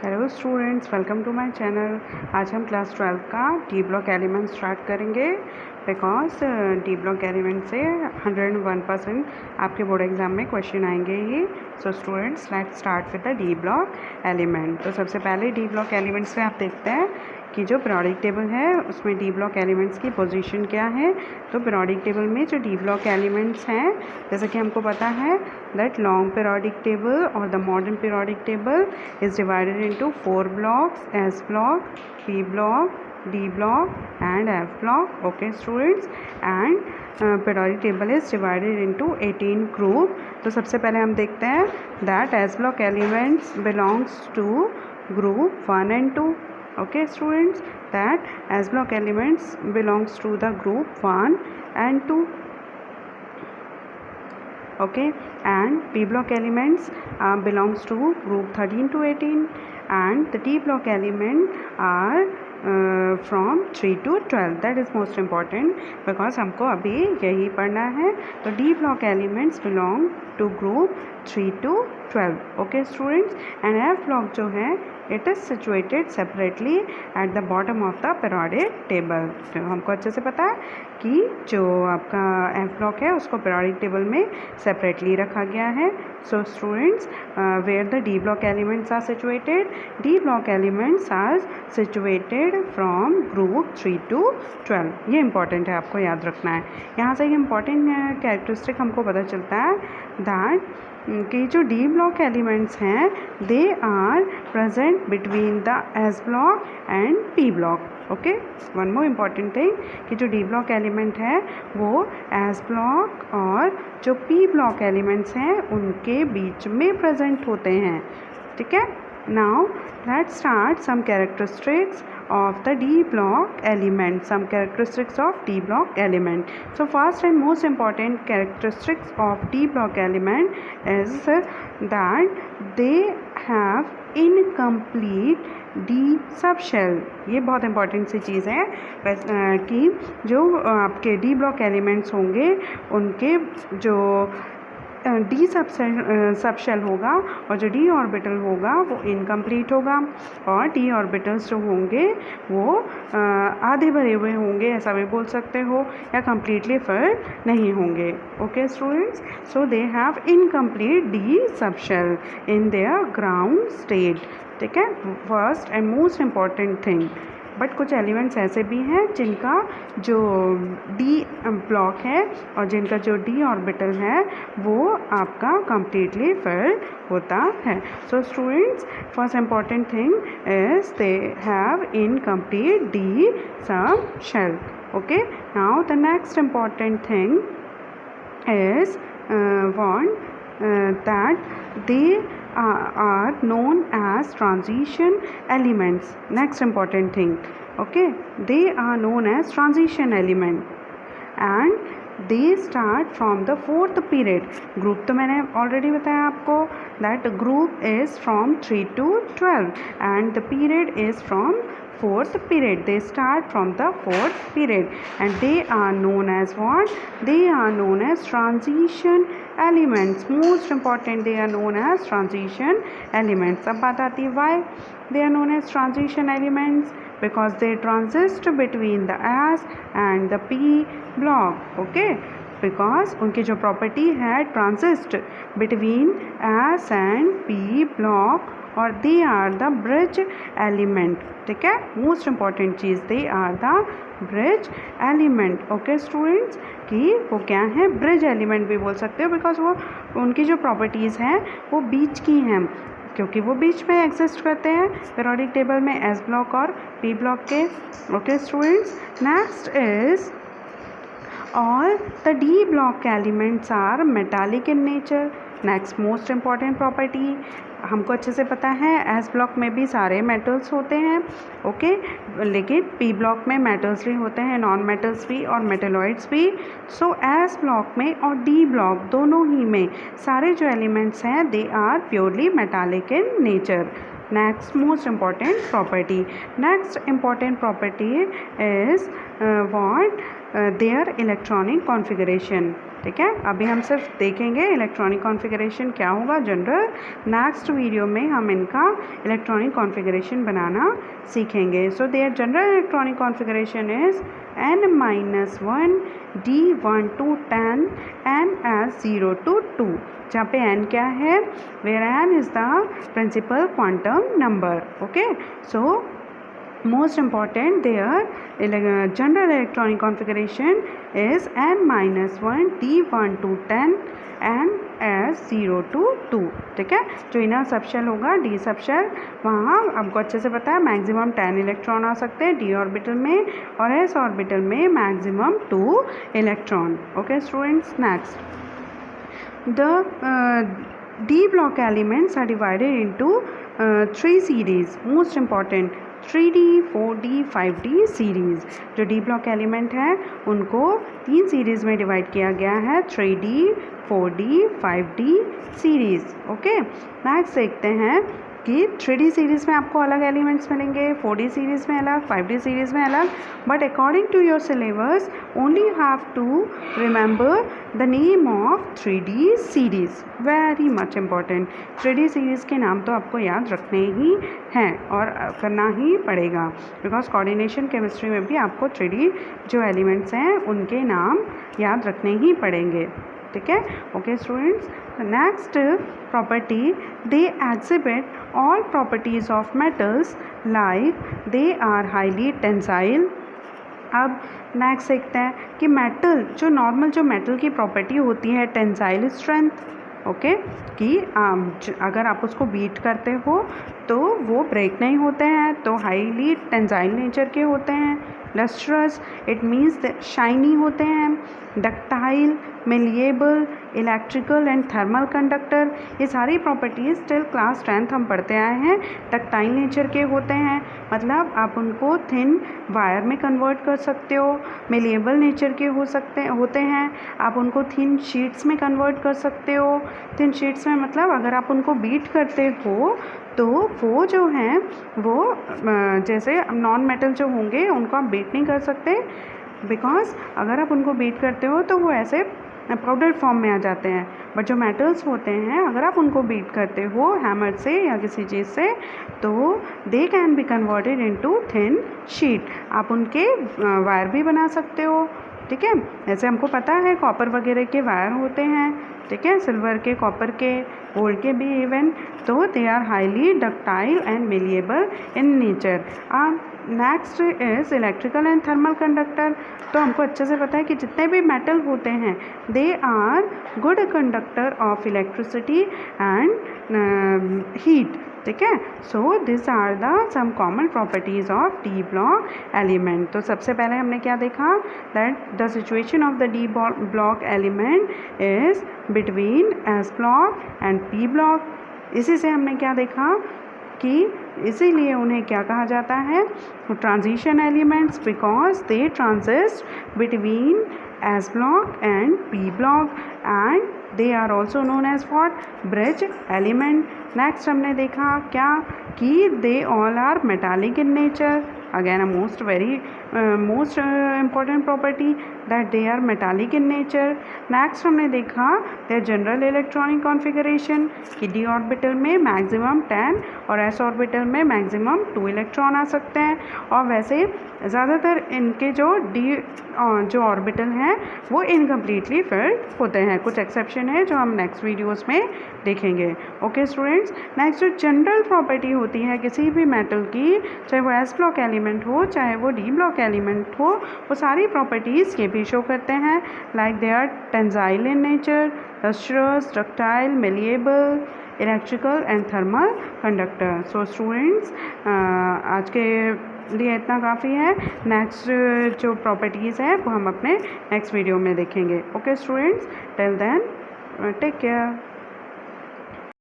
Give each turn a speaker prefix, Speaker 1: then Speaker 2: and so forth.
Speaker 1: Hello students, welcome to my channel. आज हम class 12 का डी ब्लॉक एलिमेंट स्टार्ट करेंगे बिकॉज डी ब्लॉक एलिमेंट से 101% आपके बोर्ड एग्जाम में क्वेश्चन आएंगे ही। So students, let's start with the D block element. तो सबसे पहले डी ब्लॉक एलिमेंट्स में आप देखते हैं कि जो पीरियोडिक टेबल है उसमें डी ब्लॉक एलिमेंट्स की पोजीशन क्या है। तो पीरियोडिक टेबल में जो डी ब्लॉक एलिमेंट्स हैं, जैसे कि हमको पता है दैट लॉन्ग पीरियोडिक टेबल और the modern periodic table is divided into 4 blocks: S block, P block, D block and F block. Okay students, and periodic table is divided into 18 group. तो सबसे पहले हम देखते हैं that S block elements belongs to group 1 and 2. Okay students, that S block elements belongs to the group 1 and 2. Okay, and P block elements belongs to group 13 to 18, and the D block element are from 3 to 12. That is most important because हमको अभी यही पढ़ना है। तो D block elements belong to group 3 to 12. Okay students, and F block जो है it is situated separately at the bottom of the periodic table. तो हमको अच्छे से पता है कि जो आपका F block है उसको periodic table में separately रखा गया है। So students, where the D block elements are situated? D block elements are situated from group 3 to 12. ये important है, आपको याद रखना है। यहाँ से एक important characteristic हमको पता चलता है that कि जो डी ब्लॉक एलिमेंट्स हैं they are present between the S block and P block. Okay, one more important thing कि जो डी ब्लॉक एलिमेंट है वो एस ब्लॉक और जो पी ब्लॉक एलिमेंट्स हैं उनके बीच में प्रेजेंट होते हैं। ठीक है, now let's start some characteristics of the D block element. Some characteristics of D block element. So first and most important characteristics of D block element is that they have incomplete D subshell. ये बहुत important सी चीज़ है कि जो आपके D block elements होंगे उनके जो D subshell होगा और जो डी ऑर्बिटल होगा वो इनकम्प्लीट होगा, और डी ऑर्बिटल्स जो होंगे वो आधे भरे हुए होंगे, ऐसा भी बोल सकते हो, या कम्प्लीटली फिल नहीं होंगे। Okay students, so they have incomplete D subshell in their ground state. ठीक है, first and most important thing. But कुछ एलिमेंट्स ऐसे भी हैं जिनका जो डी ब्लॉक है और जिनका जो डी ऑर्बिटल है वो आपका कम्प्लीटली फिल होता है। So students, first important thing is they have incomplete D subshell. Okay, now the next important thing is that they are known as transition elements. Next important thing, okay, they are known as transition element and they start from the 4th period. Group तो मैंने already बताया आपको that group is from 3 to 12 and the period is from 4th period. They start from the 4th period and they are known as what? They are known as transition elements. Most important, they are known as transition elements. अब बात आती है why they are known as transition elements? Because they transist between the S and the P block. Okay, because उनकी जो property है transist between S and P block और they are the bridge element. ठीक है, most important चीज़, they are the bridge element. Okay students, कि वो क्या है, ब्रिज एलिमेंट भी बोल सकते हो बिकॉज वो उनकी जो प्रॉपर्टीज़ हैं वो बीच की हैं, क्योंकि वो बीच में एग्जिस्ट करते हैं पीरियोडिक टेबल में एस ब्लॉक और पी ब्लॉक के। Okay students, next is all the D block elements are metallic in nature. Next most important property, हमको अच्छे से पता है एस ब्लॉक में भी सारे मेटल्स होते हैं, ओके, लेकिन पी ब्लॉक में मेटल्स भी होते हैं, नॉन मेटल्स भी और मेटेलॉइड्स भी। सो एस ब्लॉक में और डी ब्लॉक दोनों ही में सारे जो एलिमेंट्स हैं they are purely metallic in nature. Next most important property is what their electronic configuration. ठीक है, अभी हम सिर्फ देखेंगे इलेक्ट्रॉनिक कॉन्फ़िगरेशन क्या होगा जनरल। नेक्स्ट वीडियो में हम इनका इलेक्ट्रॉनिक कॉन्फ़िगरेशन बनाना सीखेंगे। So their general electronic configuration is n-1 d1 to 10 n as 0 to 2, जहाँ पे n क्या है, where n is the principal quantum number. Okay, so most important their general electronic configuration is n-1 d1 to 10 n as 0 to 2. ठीक है, जो inner subshell होगा D subshell, वहाँ आपको अच्छे से पता है मैक्सिमम 10 इलेक्ट्रॉन आ सकते हैं डी ऑर्बिटल में, और एस ऑर्बिटल में maximum 2 electron. Okay students, next the d block elements are divided into 3 series. Most important 3D, 4D, 5D series. जो डी ब्लॉक एलिमेंट है उनको 3 सीरीज़ में डिवाइड किया गया है, 3D, 4D, 5D series. Okay, next देखते हैं कि 3D सीरीज़ में आपको अलग एलिमेंट्स मिलेंगे, 4D सीरीज़ में अलग, 5D सीरीज़ में अलग, but according to your syllabus only you have to remember the name of 3D series. Very much important. 3D series के नाम तो आपको याद रखने ही हैं और करना ही पड़ेगा, बिकॉज कोऑर्डिनेशन केमिस्ट्री में भी आपको 3D जो एलिमेंट्स हैं उनके नाम याद रखने ही पड़ेंगे. ठीक है, okay students. Next property, they exhibit all properties of metals like they are highly tensile. अब नेक्स्ट देखते हैं कि मेटल जो नॉर्मल जो मेटल की प्रॉपर्टी होती है टेंसाइल स्ट्रेंथ. ओके, कि अगर आप उसको बीट करते हो तो वो ब्रेक नहीं होते हैं, तो हाईली टेंसाइल नेचर के होते हैं. लस्ट्रस इट मीन्स शाइनी होते हैं. Ductile, malleable, electrical and thermal conductor, ये सारी प्रॉपर्टीज़ टिल क्लास 10th हम पढ़ते आए हैं. डक्टाइल नेचर के होते हैं, मतलब आप उनको थिन वायर में कन्वर्ट कर सकते हो. मेलिएबल नेचर के होते हैं, आप उनको थिन शीट्स में कन्वर्ट कर सकते हो. थिन शीट्स में मतलब अगर आप उनको बीट करते हो तो वो जो हैं वो जैसे नॉन मेटल जो होंगे उनको आप बीट नहीं कर सकते, बिकॉज अगर आप उनको बीट करते हो तो वो ऐसे पाउडर फॉर्म में आ जाते हैं. बट जो मेटल्स होते हैं अगर आप उनको बीट करते हो हैमर से या किसी चीज़ से तो they can be converted into thin sheet. आप उनके वायर भी बना सकते हो. ठीक है, जैसे हमको पता है कॉपर वगैरह के वायर होते हैं, ठीक है, सिल्वर के, कॉपर के, गोल्ड के भी इवन, तो they are highly ductile and malleable in nature. Next is electrical and thermal conductor. तो हमको अच्छे से पता है कि जितने भी मेटल होते हैं they are good conductor of electricity and heat. ठीक है, so this are the some common properties of D block element. तो सबसे पहले हमने क्या देखा, that the situation of the D block element is between S block and P block. इसी से हमने क्या देखा कि इसीलिए उन्हें क्या कहा जाता है, transition elements, because they transit between S block and P block and they are also known as what, bridge element. Next हमने देखा क्या कि they all are metallic in nature. Again a most important property that they are metallic in nature. Next हमने देखा their general electronic configuration कि d orbital में maximum 10 और s orbital में मैक्सिमम 2 इलेक्ट्रॉन आ सकते हैं. और वैसे ज़्यादातर इनके जो ऑर्बिटल हैं वो इनकम्प्लीटली फिल्ड होते हैं. कुछ एक्सेप्शन है जो हम नेक्स्ट वीडियोस में देखेंगे. ओके स्टूडेंट्स, नेक्स्ट जो जनरल प्रॉपर्टी होती है किसी भी मेटल की, चाहे वो एस ब्लॉक एलिमेंट हो चाहे वो डी ब्लॉक एलिमेंट हो, वो सारी प्रॉपर्टीज़ ये भी शो करते हैं like they are tensile in nature, lustrous, ductile, malleable, electrical and thermal conductor. So students, आज के लिए इतना काफ़ी है. नेक्स्ट जो प्रॉपर्टीज़ है वो हम अपने नेक्स्ट वीडियो में देखेंगे. Okay students, till then take care.